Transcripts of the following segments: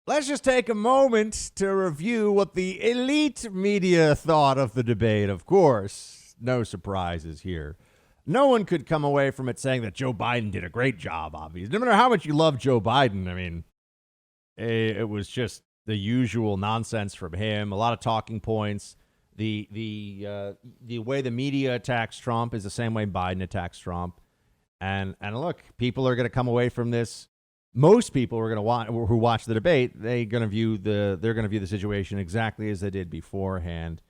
let's just take a moment to review what the elite media thought of the debate. Of course, no surprises here. No one could come away from it saying that Joe Biden did a great job, obviously. No matter how much you love Joe Biden, I mean, it was just the usual nonsense from him. A lot of talking points. The way the media attacks Trump is the same way Biden attacks Trump. And look, people are going to come away from this. Most people are going to watch who watch the debate. They're going to view the situation exactly as they did beforehand.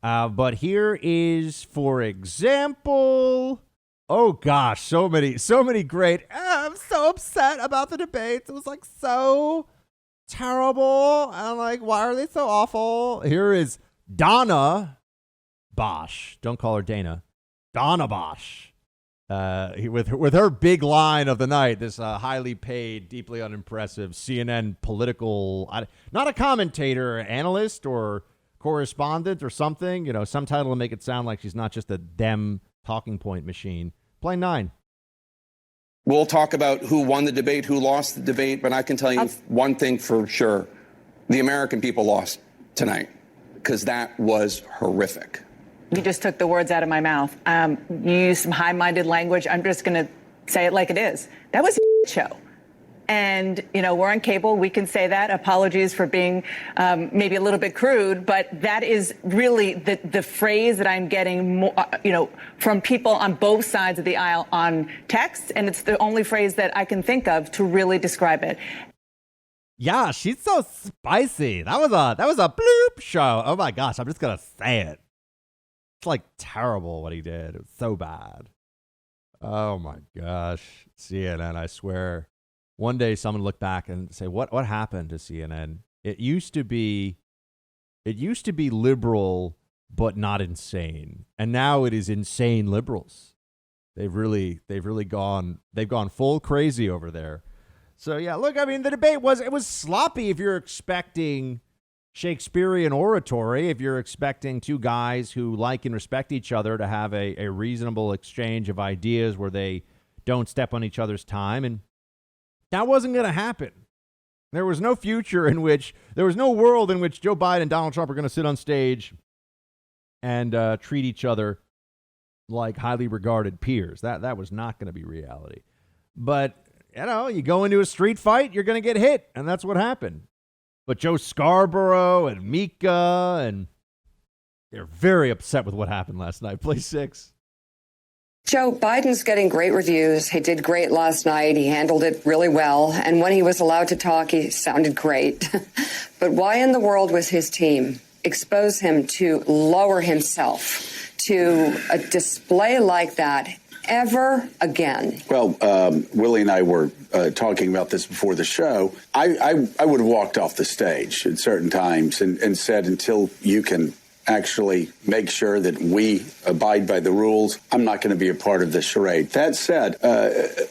But here is, for example, oh gosh, so many great. I'm so upset about the debates. It was like so terrible. And I'm like, why are they so awful? Here is Donna Bosch. Don't call her Dana. Donna Bosch. With her big line of the night, this highly paid, deeply unimpressive CNN political, not a commentator, analyst or correspondent or something, some title to make it sound like she's not just a Dem talking point machine. Play 9. We'll talk about who won the debate, who lost the debate, but I can tell you one thing for sure. The American people lost tonight because that was horrific. You just took the words out of my mouth. You used some high-minded language. I'm just going to say it like it is. That was a show. And, we're on cable. We can say that. Apologies for being maybe a little bit crude, but that is really the phrase that I'm getting more, from people on both sides of the aisle on text. And it's the only phrase that I can think of to really describe it. Yeah, she's so spicy. That was a bloop show. Oh, my gosh. I'm just going to say it. It's like terrible what he did. It was so bad. Oh my gosh. CNN, I swear. One day someone look back and say, what happened to CNN? It used to be liberal, but not insane. And now it is insane liberals. They've really gone full crazy over there. So yeah, look, I mean, the debate was sloppy if you're expecting Shakespearean oratory, if you're expecting two guys who like and respect each other to have a reasonable exchange of ideas where they don't step on each other's time. And that wasn't going to happen. There was no world in which Joe Biden and Donald Trump are going to sit on stage and treat each other like highly regarded peers. That was not going to be reality. But, you go into a street fight, you're going to get hit. And that's what happened. But Joe Scarborough and Mika, and they're very upset with what happened last night. Play 6. Joe Biden's getting great reviews. He did great last night. He handled it really well. And when he was allowed to talk, he sounded great. But why in the world was his team expose him to lower himself to a display like that ever again? Well, Willie and I were talking about this before the show. I would have walked off the stage at certain times and said, until you can actually make sure that we abide by the rules, I'm not going to be a part of the charade. That said,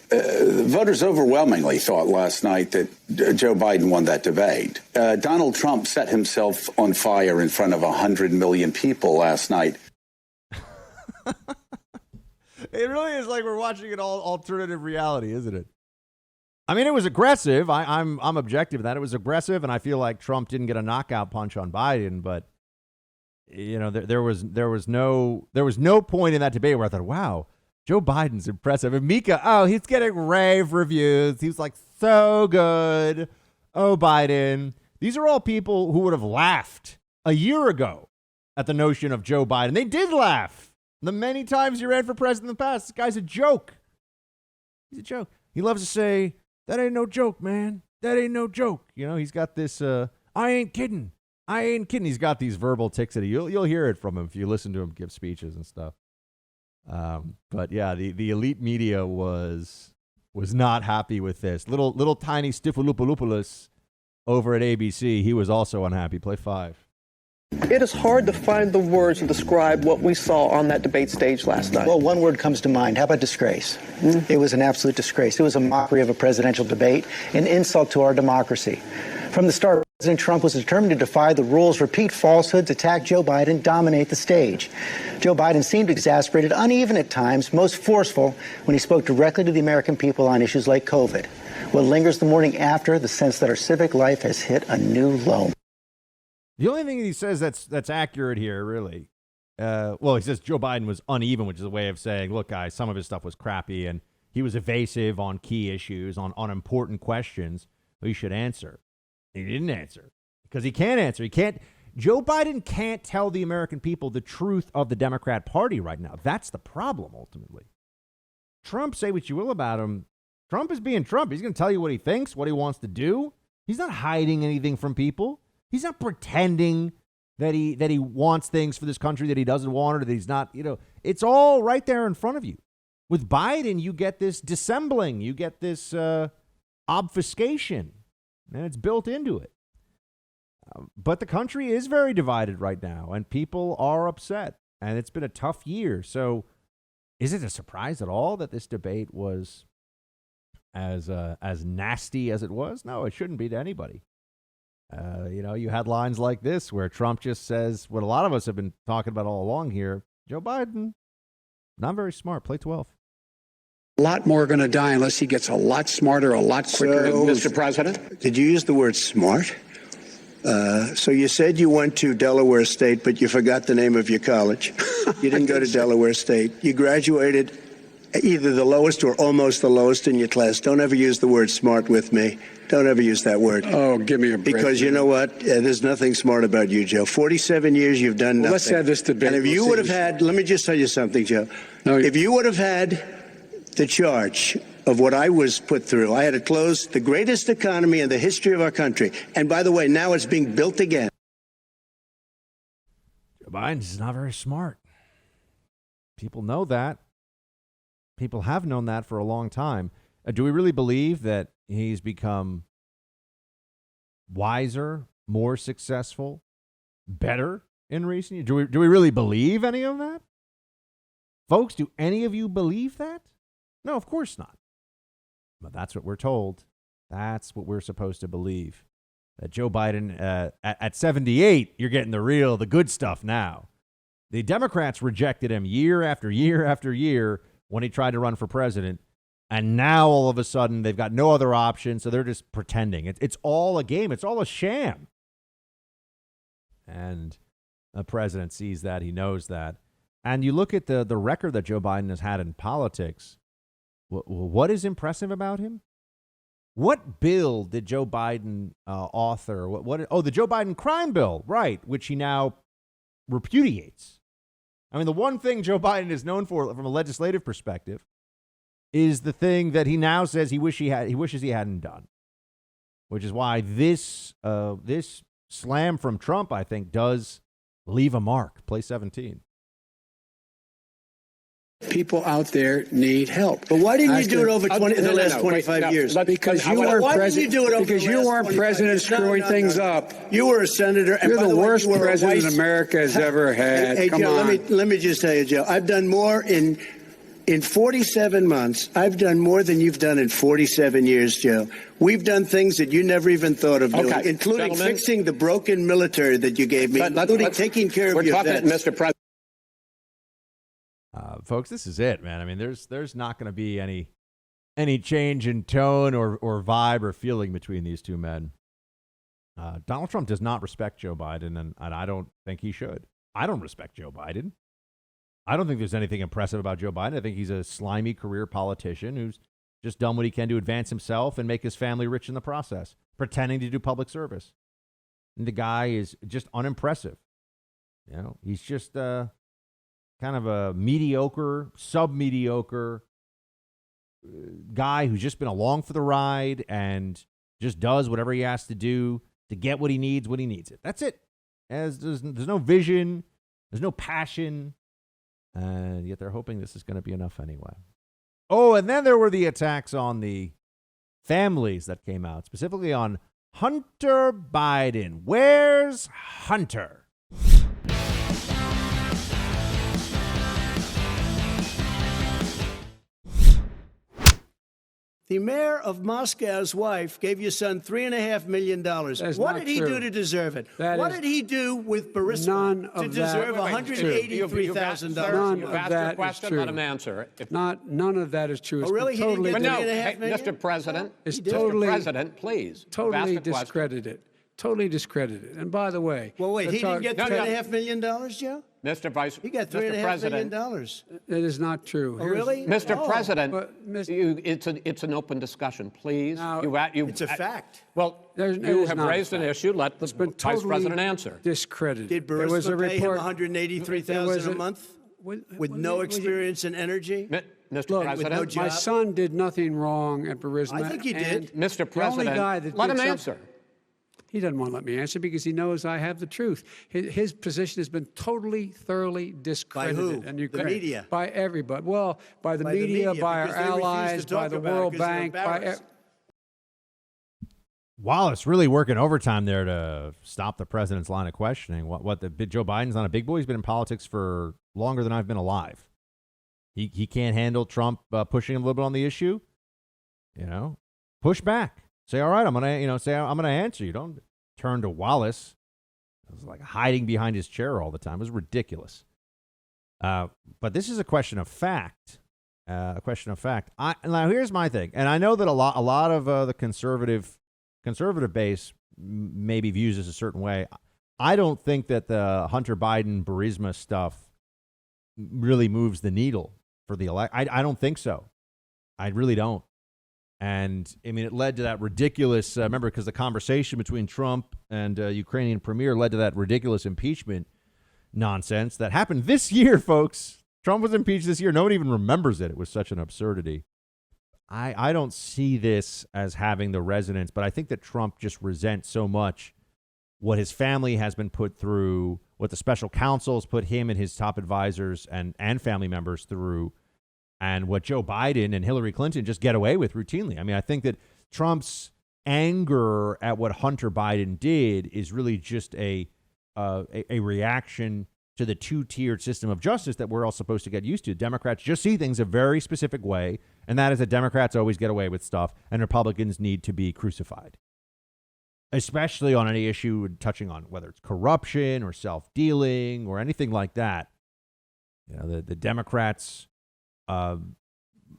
voters overwhelmingly thought last night that Joe Biden won that debate. Donald Trump set himself on fire in front of 100 million people last night. It really is like we're watching an alternative reality, isn't it? I mean, it was aggressive. I'm objective in that. It was aggressive, and I feel like Trump didn't get a knockout punch on Biden, but there was no point in that debate where I thought, wow, Joe Biden's impressive. And Mika, he's getting rave reviews. He's like so good. Oh, Biden. These are all people who would have laughed a year ago at the notion of Joe Biden. They did laugh. The many times he ran for president in the past, this guy's a joke. He's a joke. He loves to say, that ain't no joke, man. That ain't no joke. He's got this, I ain't kidding. He's got these verbal tics that you'll hear it from him if you listen to him give speeches and stuff. But yeah, the elite media was not happy with this. Little tiny Stifalupalupalus over at ABC, he was also unhappy. Play 5. It is hard to find the words to describe what we saw on that debate stage last night. Well, one word comes to mind. How about disgrace? It was an absolute disgrace. It was a mockery of a presidential debate, an insult to our democracy. From the start, President Trump was determined to defy the rules, repeat falsehoods, attack Joe Biden, dominate the stage. Joe Biden seemed exasperated, uneven at times, most forceful when he spoke directly to the American people on issues like COVID. What lingers the morning after, the sense that our civic life has hit a new low. The only thing he says that's accurate here, really, he says Joe Biden was uneven, which is a way of saying, look, guys, some of his stuff was crappy, and he was evasive on key issues, on important questions he should answer. He didn't answer because he can't answer. Joe Biden can't tell the American people the truth of the Democrat Party right now. That's the problem, ultimately. Trump, say what you will about him. Trump is being Trump. He's going to tell you what he thinks, what he wants to do. He's not hiding anything from people. He's not pretending that he wants things for this country that he doesn't want or that he's not, it's all right there in front of you. With Biden, you get this dissembling, you get this obfuscation, and it's built into it. But the country is very divided right now, and people are upset, and it's been a tough year. So is it a surprise at all that this debate was as nasty as it was? No, it shouldn't be to anybody. You had lines like this where Trump just says what a lot of us have been talking about all along here. Joe Biden, not very smart. Play 12. A lot more are going to die unless he gets a lot smarter, a lot quicker. So, Mr. President? Did you use the word smart? So you said you went to Delaware State, but you forgot the name of your college. You didn't go to Delaware State. You graduated either the lowest or almost the lowest in your class. Don't ever use the word smart with me. Don't ever use that word. Oh, give me a break. Because you know what? There's nothing smart about you, Joe. 47 years you've done nothing. Let's have this debate. And if you would have had, let me just tell you something, Joe. No, if you would have had the charge of what I was put through, I had to close the greatest economy in the history of our country. And by the way, now it's being built again. Joe Biden's not very smart. People know that. People have known that for a long time. Do we really believe that he's become wiser, more successful, better in recent years? Do we really believe any of that? Folks, do any of you believe that? No, of course not. But that's what we're told. That's what we're supposed to believe. That Joe Biden, at 78, you're getting the good stuff now. The Democrats rejected him year after year after year when he tried to run for president. And now all of a sudden they've got no other option, so they're just pretending. It's all a game. It's all a sham. And the president sees that. He knows that. And you look at the record that Joe Biden has had in politics. What is impressive about him? What bill did Joe Biden author? The Joe Biden crime bill, right, which he now repudiates. I mean, the one thing Joe Biden is known for from a legislative perspective is the thing that he now says he wishes he hadn't done, which is why this slam from Trump, I think, does leave a mark. Play 17. People out there need help. But why didn't you do it over the last 25 years? Because you weren't president. Because you weren't president screwing things up. You were a senator. You're the worst president America has ever had. Hey, Come Joe, on. let me just tell you, Joe. I've done more in 47 months. I've done more than you've done in 47 years, Joe. We've done things that you never even thought of doing, including fixing the broken military that you gave me, including taking care of your vets. Mr. President. Folks, this is it, man. I mean, there's not going to be any change in tone or vibe or feeling between these two men. Donald Trump does not respect Joe Biden, and I don't think he should. I don't respect Joe Biden. I don't think there's anything impressive about Joe Biden. I think he's a slimy career politician who's just done what he can to advance himself and make his family rich in the process, pretending to do public service. And the guy is just unimpressive. He's just kind of a mediocre, sub-mediocre guy who's just been along for the ride and just does whatever he has to do to get what he needs when he needs it. That's it. There's no vision. There's no passion. And yet they're hoping this is going to be enough anyway. Oh, and then there were the attacks on the families that came out, specifically on Hunter Biden. Where's Hunter? The mayor of Moscow's wife gave your son $3.5 million. What did he do to deserve it? What did he do with Burisma to deserve $183,000? None of that is true. Let him answer. None of that is true. Oh, really? He didn't get $3.5 million? Mr. President, Mr. President, please. Totally discredited. Totally discredited. And by the way, well, wait, he didn't get $3.5 million, Joe? Mr. Vice, he got $3.5 million. It is not true. Oh, really? Mr. President, it's an open discussion, please. It's a fact. Well, you have raised an issue. Let the Vice President answer. Discredited. Did Burisma pay him $183,000 a month with no experience in energy? Mr. President, no my son did nothing wrong at Burisma. I think he did. Mr. President, let him answer. He doesn't want to let me answer because he knows I have the truth. His position has been totally, thoroughly discredited. By who? And you The media? By everybody. Well, by the media, by our allies, by the World Bank, by... Wallace really working overtime there to stop the president's line of questioning. Joe Biden's not a big boy. He's been in politics for longer than I've been alive. He can't handle Trump pushing him a little bit on the issue. Push back. Say, all right, I'm gonna answer you. Don't turn to Wallace. It was like hiding behind his chair all the time. It was ridiculous. But this is a question of fact. Now here's my thing, and I know that a lot of the conservative base maybe views this a certain way. I don't think that the Hunter Biden Burisma stuff really moves the needle for the election. I don't think so. I really don't. And, I mean, it led to that ridiculous, remember, because the conversation between Trump and Ukrainian premier led to that ridiculous impeachment nonsense that happened this year, folks. Trump was impeached this year. No one even remembers it. It was such an absurdity. I don't see this as having the resonance, but I think that Trump just resents so much what his family has been put through, what the special counsels put him and his top advisors and family members through, and what Joe Biden and Hillary Clinton just get away with routinely. I mean, I think that Trump's anger at what Hunter Biden did is really just a reaction to the two-tiered system of justice that we're all supposed to get used to. Democrats just see things a very specific way, and that is that Democrats always get away with stuff, and Republicans need to be crucified, especially on any issue touching on whether it's corruption or self-dealing or anything like that. The Democrats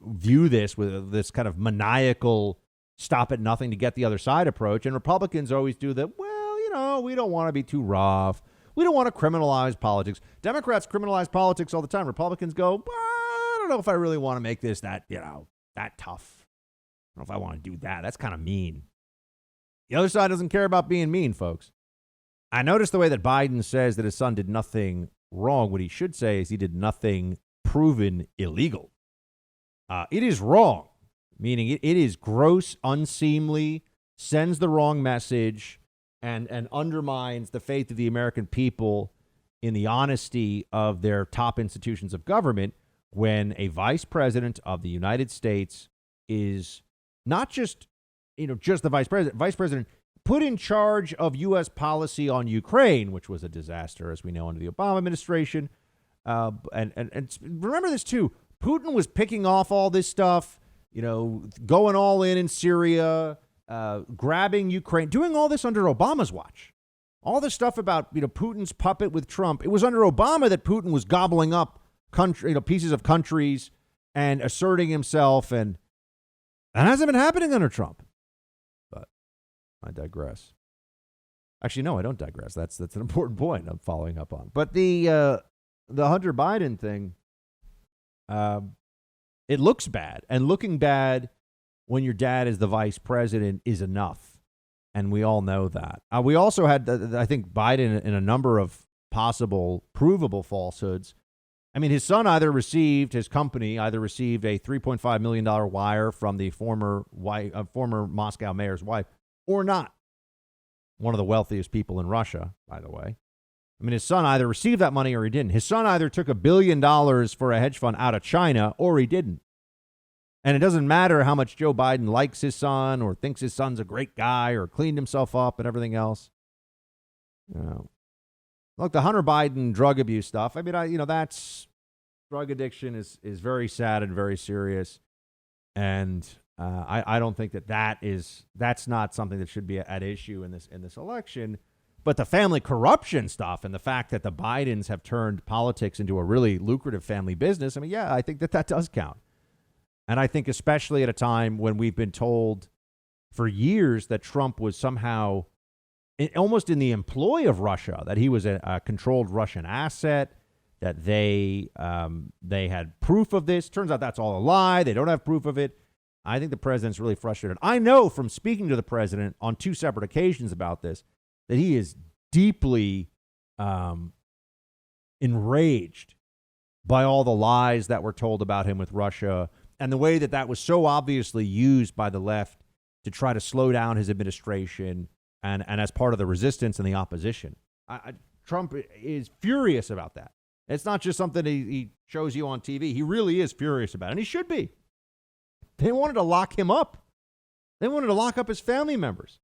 view this with this kind of maniacal stop at nothing to get the other side approach. And Republicans always do that. Well, we don't want to be too rough. We don't want to criminalize politics. Democrats criminalize politics all the time. Republicans go, well, I don't know if I really want to make this that tough. I don't know if I want to do that. That's kind of mean. The other side doesn't care about being mean, folks. I noticed the way that Biden says that his son did nothing wrong. What he should say is he did nothing proven illegal. It is wrong, meaning it is gross, unseemly, sends the wrong message, and undermines the faith of the American people in the honesty of their top institutions of government when a vice president of the United States is not just the vice president put in charge of U.S. policy on Ukraine, which was a disaster, as we know, under the Obama administration. And remember this, too. Putin was picking off all this stuff, going all in Syria, grabbing Ukraine, doing all this under Obama's watch. All this stuff about, Putin's puppet with Trump. It was under Obama that Putin was gobbling up pieces of countries and asserting himself. And that hasn't been happening under Trump. But I digress. Actually, no, I don't digress. That's an important point I'm following up on. But the Hunter Biden thing, it looks bad. And looking bad when your dad is the vice president is enough. And we all know that. We also had, I think, Biden in a number of possible provable falsehoods. I mean, his company either received a $3.5 million wire from the former Moscow mayor's wife or not. One of the wealthiest people in Russia, by the way. I mean, his son either received that money or he didn't. His son either took $1 billion for a hedge fund out of China or he didn't. And it doesn't matter how much Joe Biden likes his son or thinks his son's a great guy or cleaned himself up and everything else. Look, the Hunter Biden drug abuse stuff, I mean, that's drug addiction is very sad and very serious. And I don't think that's not something that should be at issue in this election. But the family corruption stuff and the fact that the Bidens have turned politics into a really lucrative family business, I mean, yeah, I think that does count. And I think especially at a time when we've been told for years that Trump was somehow almost in the employ of Russia, that he was a controlled Russian asset, that they had proof of this. Turns out that's all a lie. They don't have proof of it. I think the president's really frustrated. I know from speaking to the president on 2 separate occasions about this that he is deeply enraged by all the lies that were told about him with Russia and the way that was so obviously used by the left to try to slow down his administration and as part of the resistance and the opposition. Trump is furious about that. It's not just something he shows you on TV. He really is furious about it, and he should be. They wanted to lock him up. They wanted to lock up his family members.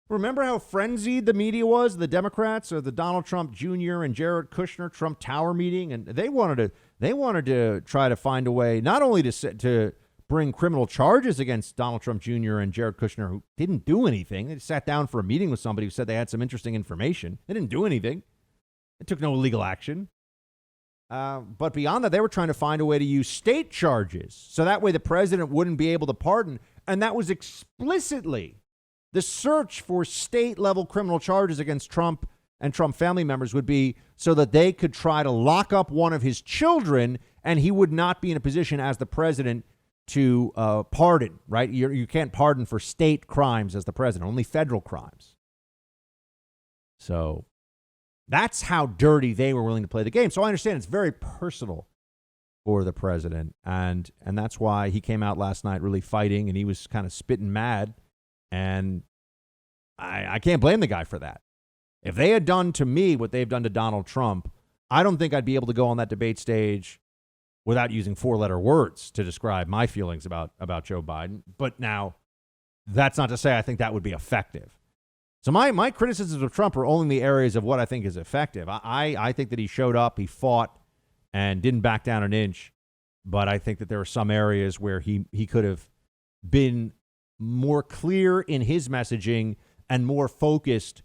Remember how frenzied the media was, the Democrats, or the Donald Trump Jr. and Jared Kushner Trump Tower meeting, and they wanted to try to find a way not only to bring criminal charges against Donald Trump Jr. and Jared Kushner, who didn't do anything. They just sat down for a meeting with somebody who said they had some interesting information. They didn't do anything. They took no legal action. But beyond that, they were trying to find a way to use state charges so that way the president wouldn't be able to pardon. And that was explicitly the search for state-level criminal charges against Trump and Trump family members would be so that they could try to lock up one of his children, and he would not be in a position as the president to pardon, right? You can't pardon for state crimes as the president, only federal crimes. So that's how dirty they were willing to play the game. So I understand it's very personal for the president, and that's why he came out last night really fighting, and he was kind of spitting mad. And I can't blame the guy for that. If they had done to me what they've done to Donald Trump, I don't think I'd be able to go on that debate stage without using 4-letter words to describe my feelings about Joe Biden. But now, that's not to say I think that would be effective. So my criticisms of Trump are only in the areas of what I think is effective. I think that he showed up, he fought, and didn't back down an inch. But I think that there are some areas where he could have been more clear in his messaging and more focused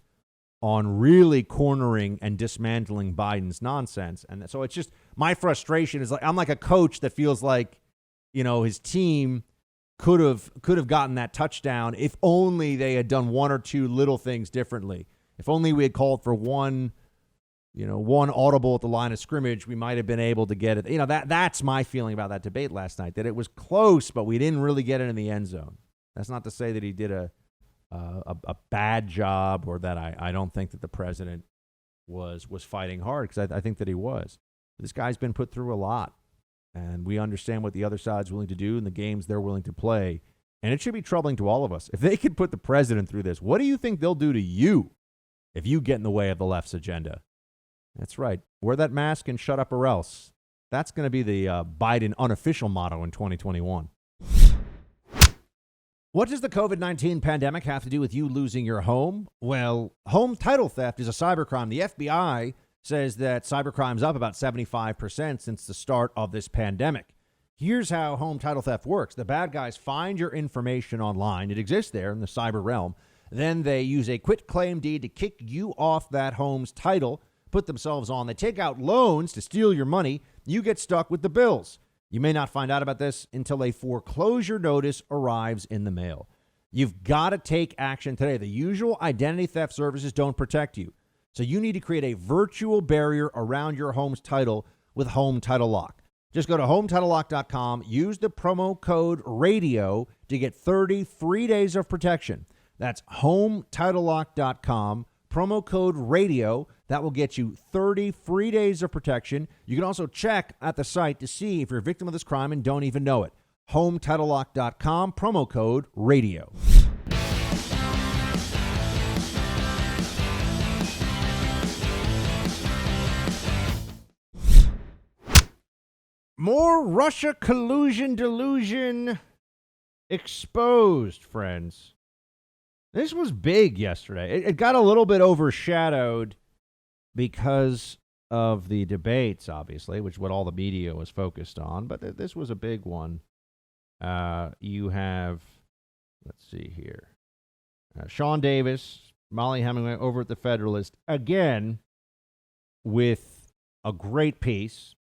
on really cornering and dismantling Biden's nonsense. And so it's just my frustration is like I'm like a coach that feels like, his team could have gotten that touchdown if only they had done 1 or 2 little things differently. If only we had called for one audible at the line of scrimmage, we might have been able to get it. That's my feeling about that debate last night, that it was close, but we didn't really get it in the end zone. That's not to say that he did a bad job or that I don't think that the president was fighting hard, because I think that he was. This guy's been put through a lot, and we understand what the other side's willing to do and the games they're willing to play. And it should be troubling to all of us. If they could put the president through this, what do you think they'll do to you if you get in the way of the left's agenda? That's right. Wear that mask and shut up or else. That's going to be the Biden unofficial motto in 2021. What does the COVID-19 pandemic have to do with you losing your home? Well, home title theft is a cybercrime. The FBI says that cybercrime's up about 75% since the start of this pandemic. Here's how home title theft works. The bad guys find your information online. It exists there in the cyber realm. Then they use a quitclaim deed to kick you off that home's title, put themselves on. They take out loans to steal your money. You get stuck with the bills. You may not find out about this until a foreclosure notice arrives in the mail. You've got to take action today. The usual identity theft services don't protect you. So you need to create a virtual barrier around your home's title with Home Title Lock. Just go to HomeTitleLock.com, use the promo code RADIO to get 30 free days of protection. That's HomeTitleLock.com, promo code RADIO. That will get you 30 free days of protection. You can also check at the site to see if you're a victim of this crime and don't even know it. HomeTitleLock.com, promo code RADIO. More Russia collusion delusion exposed, friends. This was big yesterday. It got a little bit overshadowed because of the debates, obviously, which is what all the media was focused on. But this was a big one. You have, let's see here, Sean Davis, Molly Hemingway over at the Federalist, again, with a great piece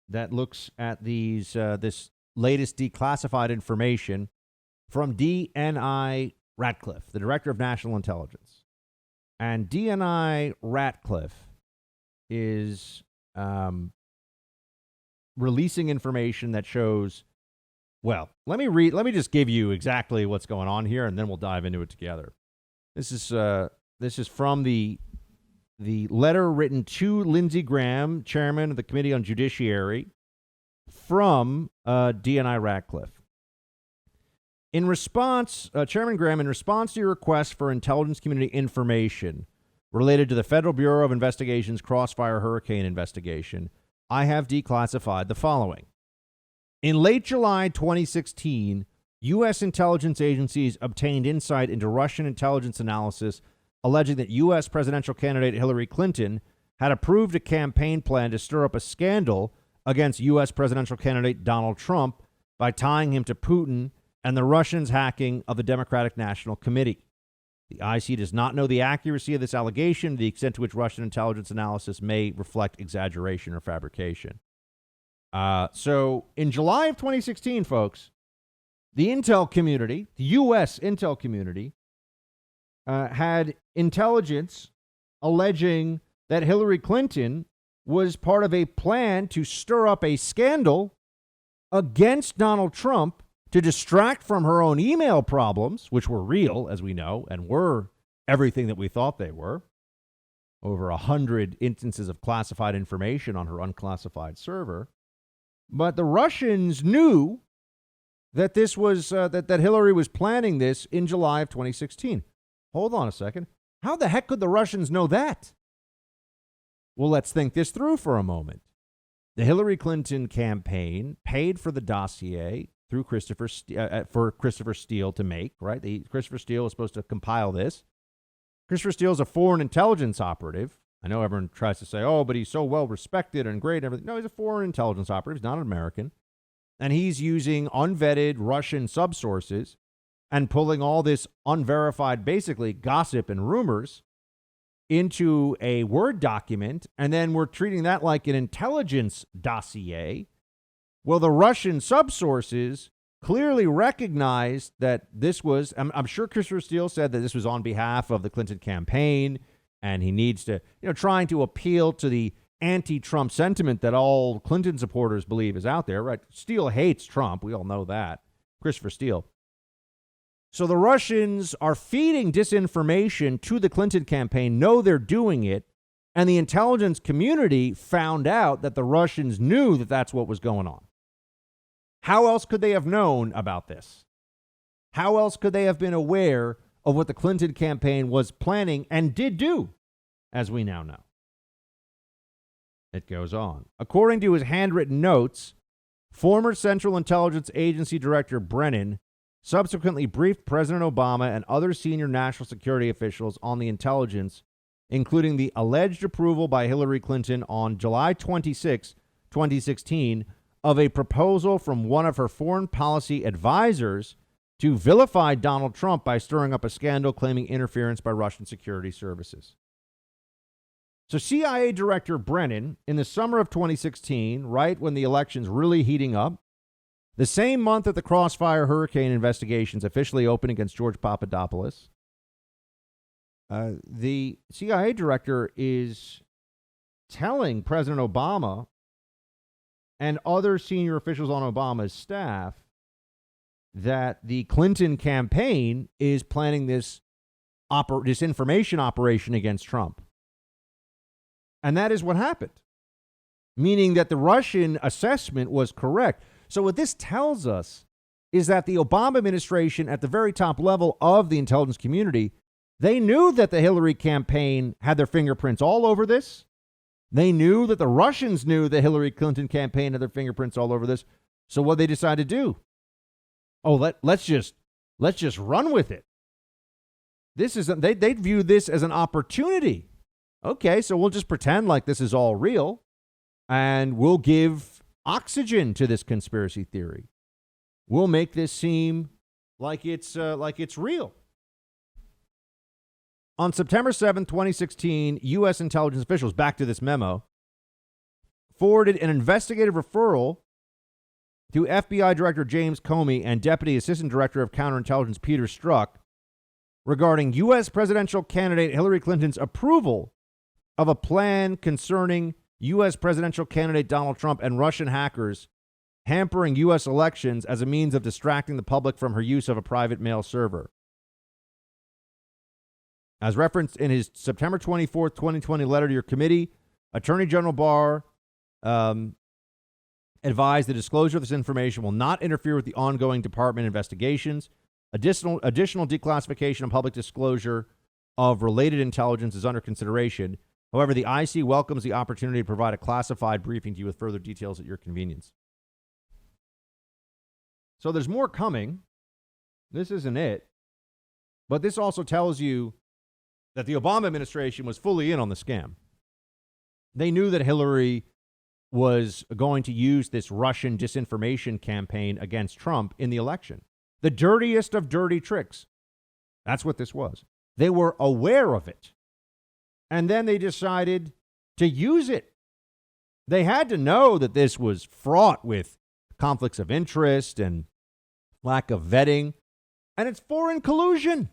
that looks at this latest declassified information from DNI Ratcliffe, the Director of National Intelligence. And DNI Ratcliffe is releasing information that shows, well, let me just give you exactly what's going on here, and then we'll dive into it together. This is from the letter written to Lindsey Graham, chairman of the Committee on Judiciary, from DNI Ratcliffe. In response, Chairman Graham, in response to your request for intelligence community information related to the Federal Bureau of Investigation's Crossfire Hurricane investigation, I have declassified the following. In late July 2016, U.S. intelligence agencies obtained insight into Russian intelligence analysis alleging that U.S. presidential candidate Hillary Clinton had approved a campaign plan to stir up a scandal against U.S. presidential candidate Donald Trump by tying him to Putin and the Russians' hacking of the Democratic National Committee. The IC does not know the accuracy of this allegation, the extent to which Russian intelligence analysis may reflect exaggeration or fabrication. So in July of 2016, folks, the intel community, the U.S. intel community, had intelligence alleging that Hillary Clinton was part of a plan to stir up a scandal against Donald Trump to distract from her own email problems, which were real, as we know, and were everything that we thought they were. Over 100 instances of classified information on her unclassified server. But the Russians knew that this was that Hillary was planning this in July of 2016. Hold on a second. How the heck could the Russians know that? Well, let's think this through for a moment. The Hillary Clinton campaign paid for the dossier through for Christopher Steele to make, right? Christopher Steele was supposed to compile this. Christopher Steele is a foreign intelligence operative. I know everyone tries to say, oh, but he's so well respected and great and everything. No, he's a foreign intelligence operative. He's not an American. And he's using unvetted Russian subsources and pulling all this unverified, basically, gossip and rumors into a Word document, and then we're treating that like an intelligence dossier. Well, the Russian subsources clearly recognized that this was, I'm sure Christopher Steele said that this was on behalf of the Clinton campaign, and he needs to, trying to appeal to the anti-Trump sentiment that all Clinton supporters believe is out there, right? Steele hates Trump. We all know that. Christopher Steele. So the Russians are feeding disinformation to the Clinton campaign, know they're doing it, and the intelligence community found out that the Russians knew that that's what was going on. How else could they have known about this? How else could they have been aware of what the Clinton campaign was planning and did do, as we now know? It goes on. According to his handwritten notes, former Central Intelligence Agency Director Brennan subsequently briefed President Obama and other senior national security officials on the intelligence, including the alleged approval by Hillary Clinton on July 26, 2016, of a proposal from one of her foreign policy advisors to vilify Donald Trump by stirring up a scandal claiming interference by Russian security services. So CIA Director Brennan, in the summer of 2016, right when the election's really heating up, the same month that the Crossfire Hurricane investigations officially opened against George Papadopoulos, the CIA director is telling President Obama and other senior officials on Obama's staff that the Clinton campaign is planning this disinformation operation against Trump. And that is what happened, meaning that the Russian assessment was correct. So what this tells us is that the Obama administration at the very top level of the intelligence community, they knew that the Hillary campaign had their fingerprints all over this. They knew that the Russians knew the Hillary Clinton campaign had their fingerprints all over this. So what they decided to do? Oh, let's just run with it. This is they view this as an opportunity. Okay, so we'll just pretend like this is all real, and we'll give oxygen to this conspiracy theory. will make this seem like it's real. On September 7, 2016, U.S. intelligence officials, back to this memo, forwarded an investigative referral to FBI Director James Comey and Deputy Assistant Director of Counterintelligence Peter Strzok regarding U.S. presidential candidate Hillary Clinton's approval of a plan concerning U.S. presidential candidate Donald Trump and Russian hackers hampering U.S. elections as a means of distracting the public from her use of a private mail server. As referenced in his September 24th, 2020 letter to your committee, Attorney General Barr advised the disclosure of this information will not interfere with the ongoing department investigations. Additional declassification and public disclosure of related intelligence is under consideration. However, the IC welcomes the opportunity to provide a classified briefing to you with further details at your convenience. So there's more coming. This isn't it. But this also tells you that the Obama administration was fully in on the scam. They knew that Hillary was going to use this Russian disinformation campaign against Trump in the election. The dirtiest of dirty tricks. That's what this was. They were aware of it. And then they decided to use it. They had to know that this was fraught with conflicts of interest and lack of vetting. And it's foreign collusion.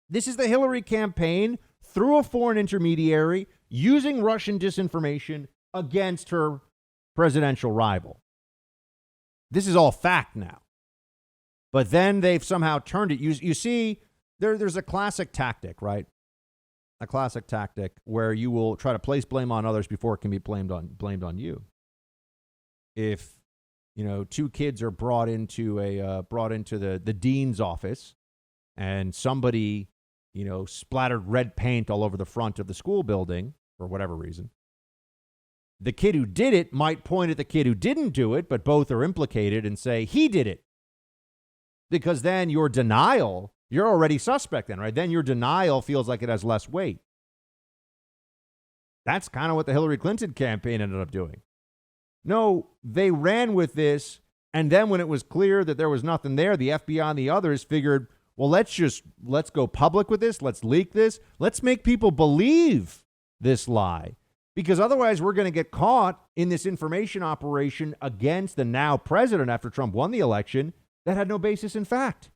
This is the Hillary campaign through a foreign intermediary using Russian disinformation against her presidential rival. This is all fact now. But then they've somehow turned it. You see, there's a classic tactic, right? A classic tactic where you will try to place blame on others before it can be blamed on you. If, two kids are brought into the dean's office and somebody, splattered red paint all over the front of the school building for whatever reason, the kid who did it might point at the kid who didn't do it, but both are implicated and say he did it. Because then your denial, you're already suspect then, right? Then your denial feels like it has less weight. That's kind of what the Hillary Clinton campaign ended up doing. No, they ran with this, and then when it was clear that there was nothing there, the FBI and the others figured, well, let's go public with this, let's leak this, let's make people believe this lie. Because otherwise we're going to get caught in this information operation against the now president after Trump won the election that had no basis in fact.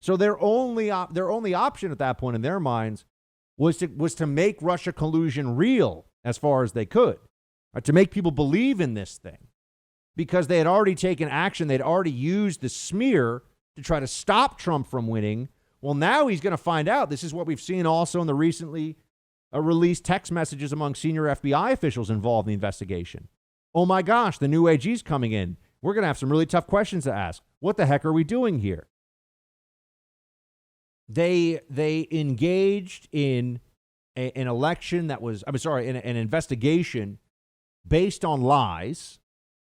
So their only option at that point in their minds was to make Russia-collusion real as far as they could, right? To make people believe in this thing. Because they had already taken action, they'd already used the smear to try to stop Trump from winning. Well, now he's going to find out. This is what we've seen also in the recently released text messages among senior FBI officials involved in the investigation. Oh my gosh, the new AG's coming in. We're going to have some really tough questions to ask. What the heck are we doing here? They engaged in an election that was, an investigation based on lies,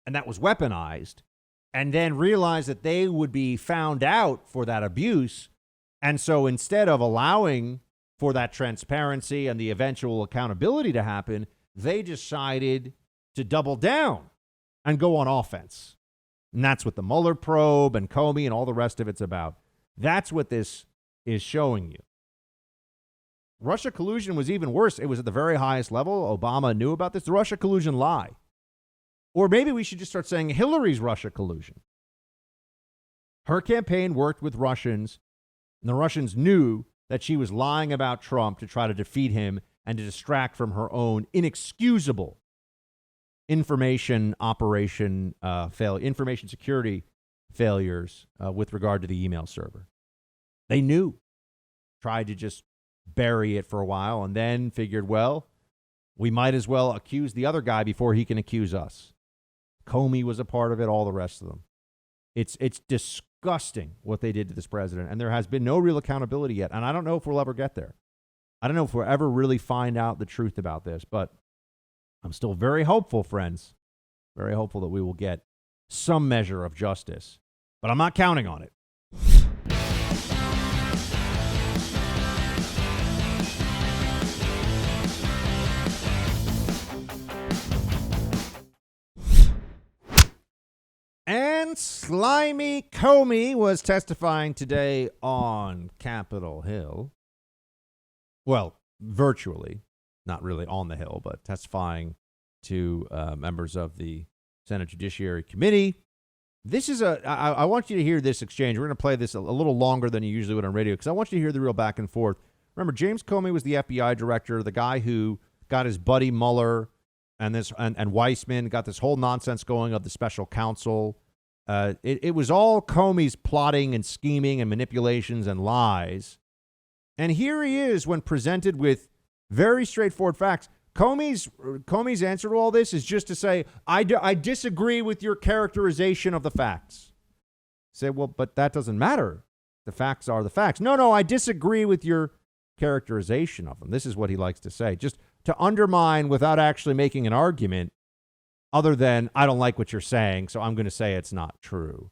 and that was weaponized, and then realized that they would be found out for that abuse. And so instead of allowing for that transparency and the eventual accountability to happen, they decided to double down and go on offense. And that's what the Mueller probe and Comey and all the rest of it's about. That's what this is showing you. Russia collusion was even worse. It was at the very highest level. Obama knew about this. The Russia collusion lie. Or maybe we should just start saying Hillary's Russia collusion. Her campaign worked with Russians, and the Russians knew that she was lying about Trump to try to defeat him and to distract from her own inexcusable information security failures with regard to the email server. They knew. Tried to just bury it for a while and then figured, well, we might as well accuse the other guy before he can accuse us. Comey was a part of it, all the rest of them. It's disgusting what they did to this president, and there has been no real accountability yet, and I don't know if we'll ever get there. I don't know if we'll ever really find out the truth about this, but I'm still very hopeful, friends, very hopeful that we will get some measure of justice, but I'm not counting on it. And Slimy Comey was testifying today on Capitol Hill. Well, virtually, not really on the Hill, but testifying to members of the Senate Judiciary Committee. This is I want you to hear this exchange. We're going to play this a little longer than you usually would on radio because I want you to hear the real back and forth. Remember, James Comey was the FBI director, the guy who got his buddy Mueller and Weissman, got this whole nonsense going of the special counsel. It was all Comey's plotting and scheming and manipulations and lies. And here he is when presented with very straightforward facts. Comey's answer to all this is just to say, I disagree with your characterization of the facts. Say, well, but that doesn't matter. The facts are the facts. No, I disagree with your characterization of them. This is what he likes to say, just to undermine without actually making an argument other than, I don't like what you're saying, so I'm going to say it's not true.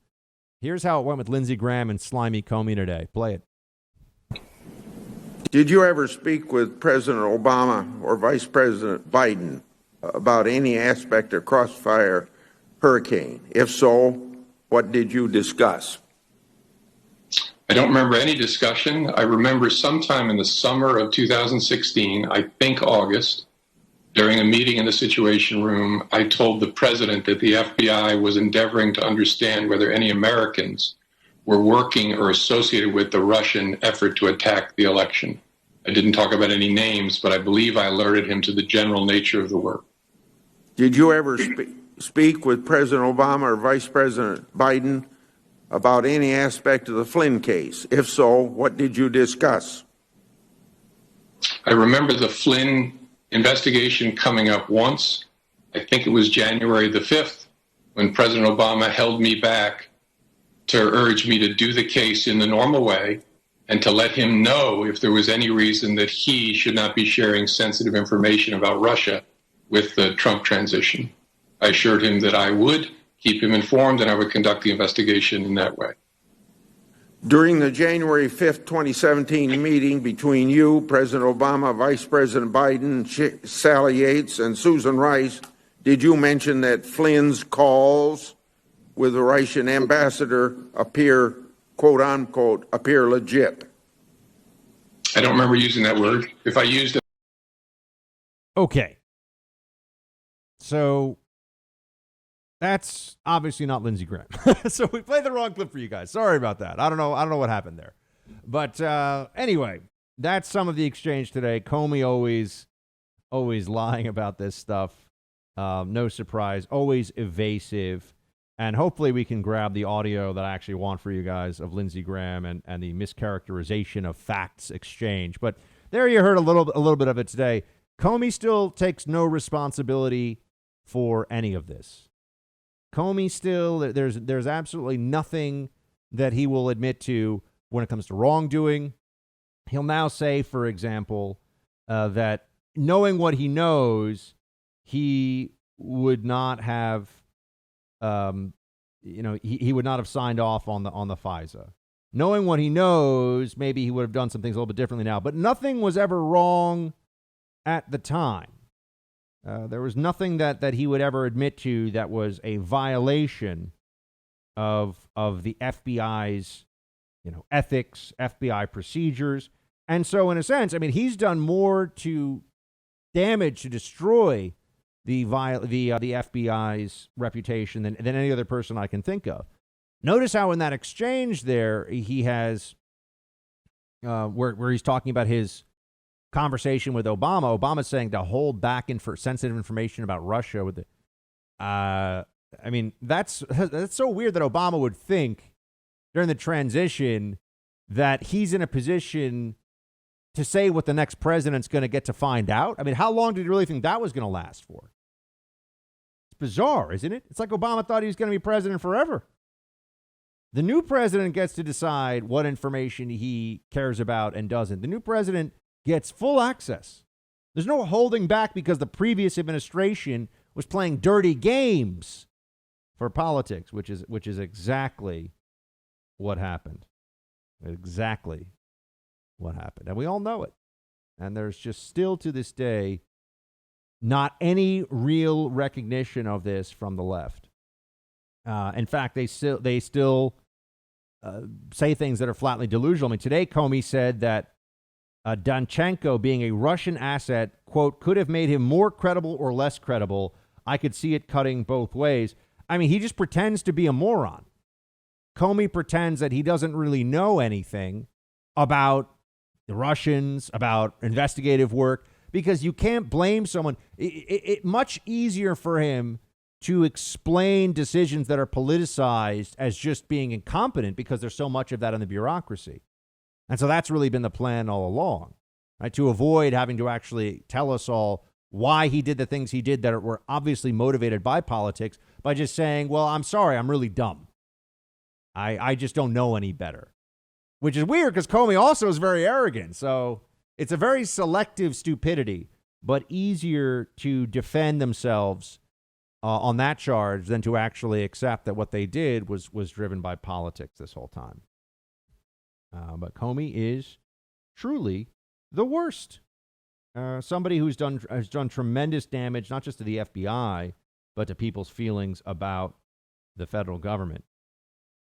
Here's how it went with Lindsey Graham and Slimy Comey today. Play it. Did you ever speak with President Obama or Vice President Biden about any aspect of Crossfire Hurricane? If so, what did you discuss? I don't remember any discussion. I remember sometime in the summer of 2016, I think August, during a meeting in the Situation Room, I told the president that the FBI was endeavoring to understand whether any Americans were working or associated with the Russian effort to attack the election. I didn't talk about any names, but I believe I alerted him to the general nature of the work. Did you ever speak with President Obama or Vice President Biden about any aspect of the Flynn case? If so, what did you discuss? I remember the Flynn investigation coming up once. I think it was January the 5th, when President Obama held me back to urge me to do the case in the normal way and to let him know if there was any reason that he should not be sharing sensitive information about Russia with the Trump transition. I assured him that I would keep him informed and I would conduct the investigation in that way. During the January 5th, 2017 meeting between you, President Obama, Vice President Biden, Sally Yates, and Susan Rice, did you mention that Flynn's calls with the Russian ambassador appear, quote unquote, appear legit? I don't remember using that word. If I used it. Okay. So that's obviously not Lindsey Graham. So we played the wrong clip for you guys. Sorry about that. I don't know what happened there. But anyway, that's some of the exchange today. Comey always lying about this stuff. No surprise. Always evasive. And hopefully we can grab the audio that I actually want for you guys of Lindsey Graham and the mischaracterization of facts exchange. But there you heard a little bit of it today. Comey still takes no responsibility for any of this. Comey still, there's absolutely nothing that he will admit to when it comes to wrongdoing. He'll now say, for example, that knowing what he knows, he would not have, he would not have signed off on the FISA. Knowing what he knows, maybe he would have done some things a little bit differently now. But nothing was ever wrong at the time. There was nothing that he would ever admit to that was a violation of the FBI's, ethics, FBI procedures. And so in a sense, I mean, he's done more to damage, to destroy the FBI's reputation than any other person I can think of. Notice how in that exchange there, he has where he's talking about his conversation with Obama. Obama's saying to hold back sensitive information about Russia with I mean, that's so weird that Obama would think during the transition that he's in a position to say what the next president's going to get to find out. I mean, how long did he really think that was going to last for? It's bizarre, isn't it? It's like Obama thought he was going to be president forever. The new president gets to decide what information he cares about and doesn't. The new president gets full access. There's no holding back because the previous administration was playing dirty games for politics, which is exactly what happened. Exactly what happened. And we all know it. And there's just still to this day not any real recognition of this from the left. In fact, they still say things that are flatly delusional. I mean, today Comey said that Danchenko being a Russian asset, quote, could have made him more credible or less credible. I could see it cutting both ways. I mean, he just pretends to be a moron. Comey pretends that he doesn't really know anything about the Russians, about investigative work, because you can't blame someone. It's much easier for him to explain decisions that are politicized as just being incompetent because there's so much of that in the bureaucracy. And so that's really been the plan all along, right? To avoid having to actually tell us all why he did the things he did that were obviously motivated by politics, by just saying, well, I'm sorry, I'm really dumb. I just don't know any better, which is weird because Comey also is very arrogant. So it's a very selective stupidity, but easier to defend themselves on that charge than to actually accept that what they did was driven by politics this whole time. But Comey is truly the worst. Somebody has done tremendous damage, not just to the FBI, but to people's feelings about the federal government.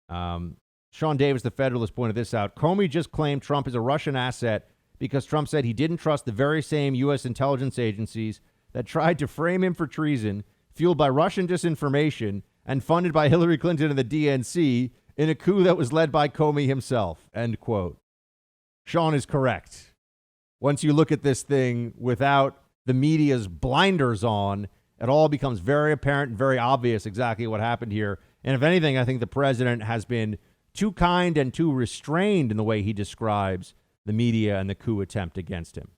Sean Davis, the Federalist, pointed this out. Comey just claimed Trump is a Russian asset because Trump said he didn't trust the very same U.S. intelligence agencies that tried to frame him for treason, fueled by Russian disinformation and funded by Hillary Clinton and the DNC in a coup that was led by Comey himself, end quote. Sean is correct. Once you look at this thing without the media's blinders on, it all becomes very apparent and very obvious exactly what happened here. And if anything, I think the president has been too kind and too restrained in the way he describes the media and the coup attempt against him.